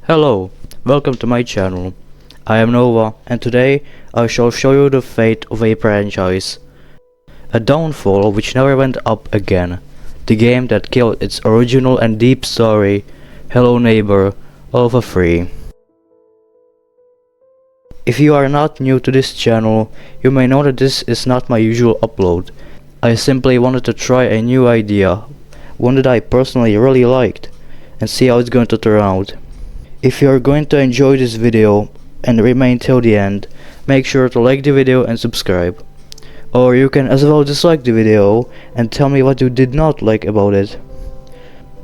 Hello, welcome to my channel. I am Nova and today I shall show you the fate of a franchise. A downfall which never went up again. The game that killed its original and deep story, Hello Neighbor, all for free. If you are not new to this channel, you may know that this is not my usual upload. I simply wanted to try a new idea, one that I personally really liked, and see how it's going to turn out. If you are going to enjoy this video and remain till the end, make sure to like the video and subscribe. Or you can as well dislike the video and tell me what you did not like about it.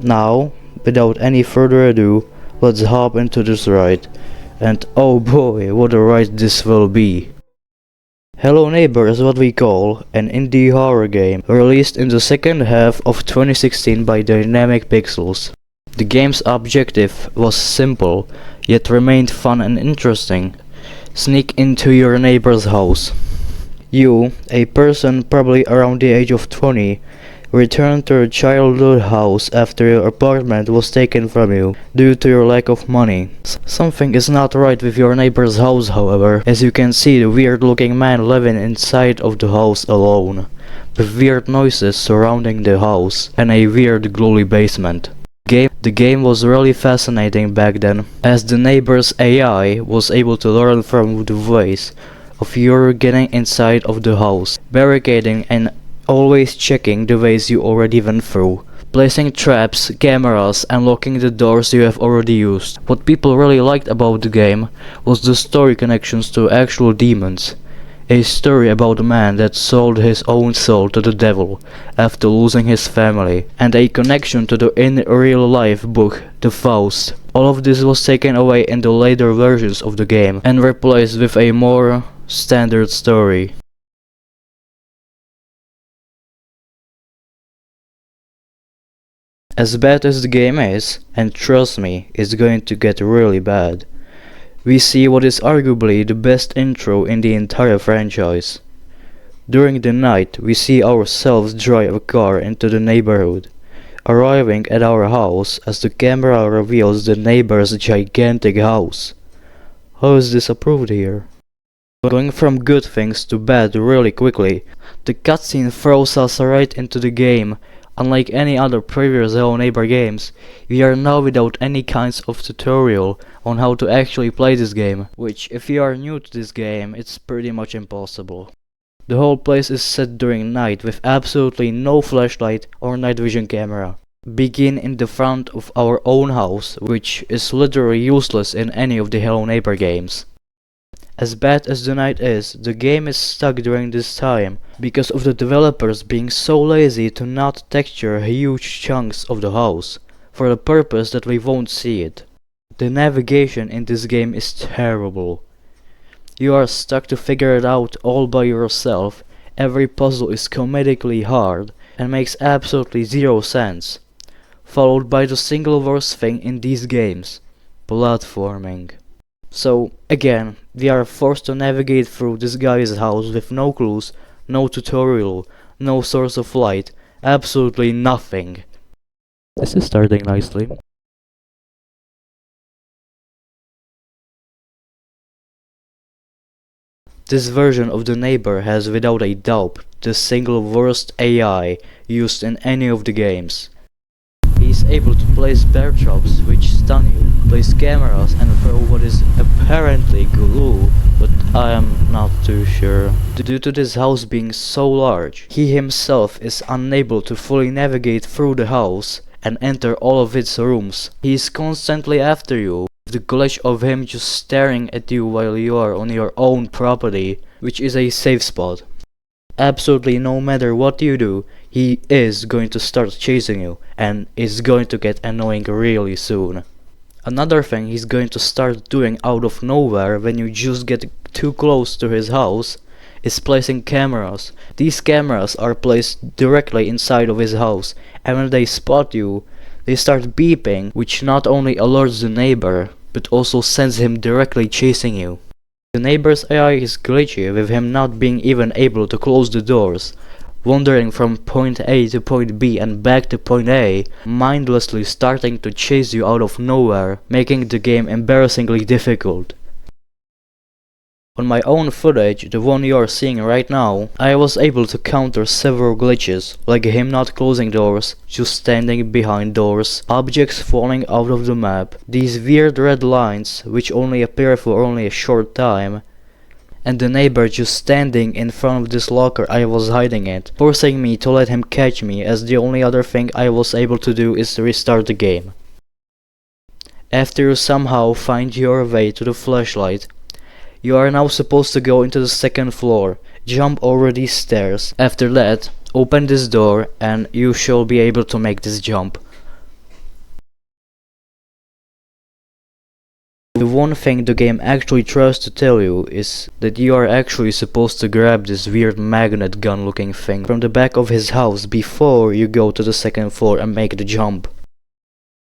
Now, without any further ado, let's hop into this ride. And oh boy, what a ride this will be. Hello Neighbor is what we call an indie horror game, released in the second half of 2016 by Dynamic Pixels. The game's objective was simple, yet remained fun and interesting. Sneak into your neighbor's house. You, a person probably around the age of 20, return to your childhood house after your apartment was taken from you due to your lack of money. Something is not right with your neighbor's house, however, as you can see the weird looking man living inside of the house alone, with weird noises surrounding the house and a weird gloomy basement. The game was really fascinating back then, as the neighbor's AI was able to learn from the ways of your getting inside of the house, barricading and always checking the ways you already went through, placing traps, cameras and locking the doors you have already used. What people really liked about the game was the story connections to actual demons. A story about a man that sold his own soul to the devil after losing his family, and a connection to the in real life book, The Faust. All of this was taken away in the later versions of the game and replaced with a more standard story. As bad as the game is, and trust me, it's going to get really bad, we see what is arguably the best intro in the entire franchise. During the night, we see ourselves drive a car into the neighborhood, arriving at our house as the camera reveals the neighbor's gigantic house. How is this approved here? Going from good things to bad really quickly, the cutscene throws us right into the game. Unlike any other previous Hello Neighbor games, we are now without any kinds of tutorial on how to actually play this game, which if you are new to this game, it's pretty much impossible. The whole place is set during night with absolutely no flashlight or night vision camera. Begin in the front of our own house, which is literally useless in any of the Hello Neighbor games. As bad as the night is, the game is stuck during this time because of the developers being so lazy to not texture huge chunks of the house, for the purpose that we won't see it. The navigation in this game is terrible. You are stuck to figure it out all by yourself. Every puzzle is comedically hard and makes absolutely zero sense, followed by the single worst thing in these games, platforming. So, again, we are forced to navigate through this guy's house with no clues, no tutorial, no source of light, absolutely nothing. This is starting nicely. This version of the neighbor has without a doubt the single worst AI used in any of the games. He is able to place bear traps which stun you, place cameras and throw what is apparently glue, but I am not too sure. Due to this house being so large, he himself is unable to fully navigate through the house and enter all of its rooms. He is constantly after you, with the glitch of him just staring at you while you are on your own property, which is a safe spot. Absolutely no matter what you do, he is going to start chasing you, and is going to get annoying really soon. Another thing he's going to start doing out of nowhere when you just get too close to his house is placing cameras. These cameras are placed directly inside of his house, and when they spot you, they start beeping, which not only alerts the neighbor, but also sends him directly chasing you. The neighbor's AI is glitchy, with him not being even able to close the doors, wandering from point A to point B and back to point A, mindlessly starting to chase you out of nowhere, making the game embarrassingly difficult. On my own footage, the one you are seeing right now, I was able to counter several glitches, like him not closing doors, just standing behind doors, objects falling out of the map, these weird red lines which only appear for only a short time, and the neighbor just standing in front of this locker I was hiding in, forcing me to let him catch me, as the only other thing I was able to do is to restart the game. After you somehow find your way to the flashlight, you are now supposed to go into the second floor, jump over these stairs. After that, open this door and you shall be able to make this jump. The one thing the game actually tries to tell you is that you are actually supposed to grab this weird magnet gun looking thing from the back of his house before you go to the second floor and make the jump.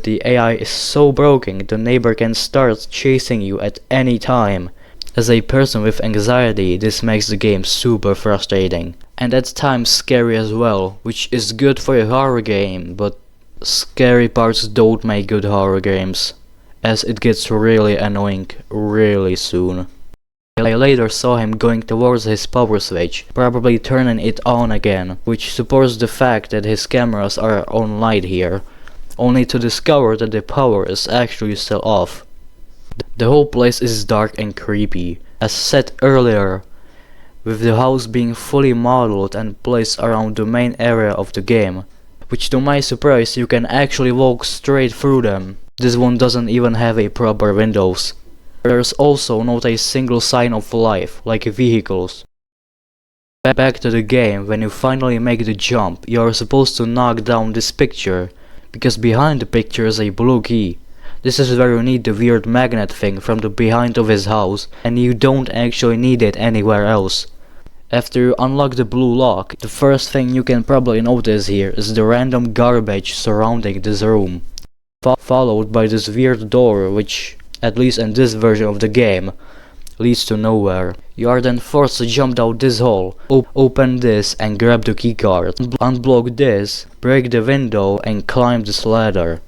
The AI is so broken, the neighbor can start chasing you at any time. As a person with anxiety, this makes the game super frustrating, and at times scary as well, which is good for a horror game, but scary parts don't make good horror games, as it gets really annoying really soon. I later saw him going towards his power switch, probably turning it on again, which supports the fact that his cameras are on light here, only to discover that the power is actually still off. The whole place is dark and creepy, as said earlier, with the house being fully modeled and placed around the main area of the game, which to my surprise you can actually walk straight through them. This one doesn't even have a proper windows. There's also not a single sign of life, like vehicles. Back to the game, when you finally make the jump, you are supposed to knock down this picture, because behind the picture is a blue key. This is where you need the weird magnet thing from the behind of his house, and you don't actually need it anywhere else. After you unlock the blue lock, the first thing you can probably notice here is the random garbage surrounding this room, followed by this weird door which, at least in this version of the game, leads to nowhere. You are then forced to jump down this hole, open this and grab the keycard, unblock this, break the window and climb this ladder.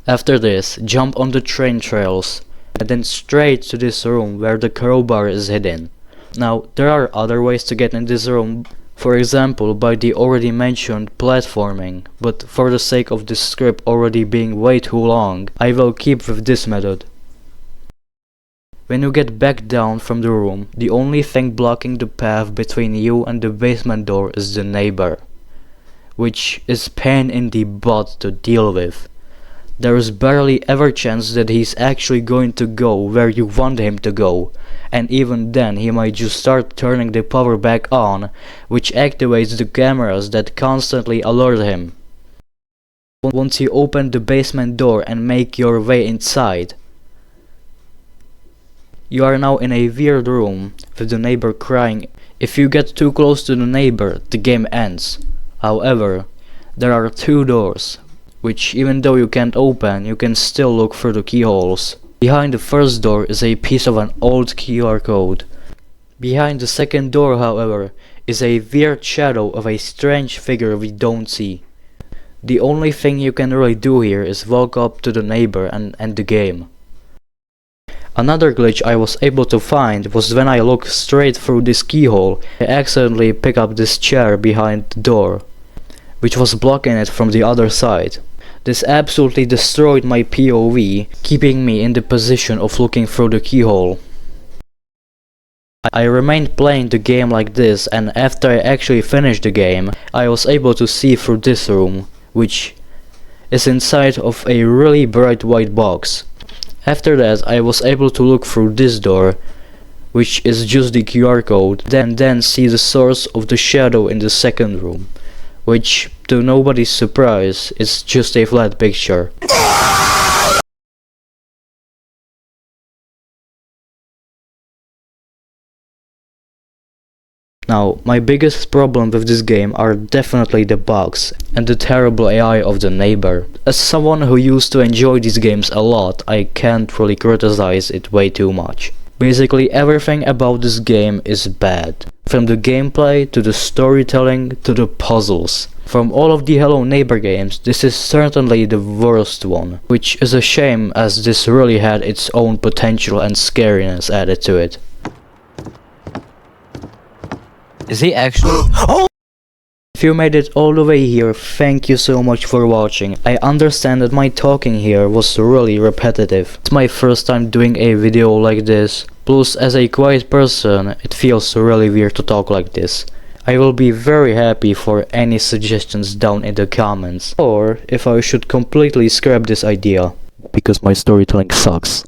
After this, jump on the train trails, and then straight to this room where the crowbar is hidden. Now, there are other ways to get in this room, for example by the already mentioned platforming, but for the sake of this script already being way too long, I will keep with this method. When you get back down from the room, the only thing blocking the path between you and the basement door is the neighbor, which is pain in the butt to deal with. There is barely ever chance that he's actually going to go where you want him to go, and even then he might just start turning the power back on, which activates the cameras that constantly alert him. Once you open the basement door and make your way inside, you are now in a weird room with the neighbor crying. If you get too close to the neighbor, the game ends. However, there are two doors, which even though you can't open, you can still look through the keyholes. Behind the first door is a piece of an old QR code. Behind the second door, however, is a weird shadow of a strange figure we don't see. The only thing you can really do here is walk up to the neighbor and end the game. Another glitch I was able to find was when I looked straight through this keyhole, I accidentally picked up this chair behind the door, which was blocking it from the other side. This absolutely destroyed my POV, keeping me in the position of looking through the keyhole. I remained playing the game like this, and after I actually finished the game, I was able to see through this room, which is inside of a really bright white box. After that, I was able to look through this door, which is just the QR code, then see the source of the shadow in the second room, which, to nobody's surprise, is just a flat picture. Now, my biggest problem with this game are definitely the bugs and the terrible AI of the neighbor. As someone who used to enjoy these games a lot, I can't really criticize it way too much. Basically everything about this game is bad. From the gameplay, to the storytelling, to the puzzles. From all of the Hello Neighbor games, this is certainly the worst one. Which is a shame, as this really had its own potential and scariness added to it. Is he actually? Oh! If you made it all the way here, thank you so much for watching. I understand that my talking here was really repetitive. It's my first time doing a video like this. Plus, as a quiet person, it feels really weird to talk like this. I will be very happy for any suggestions down in the comments. Or if I should completely scrap this idea. Because my storytelling sucks.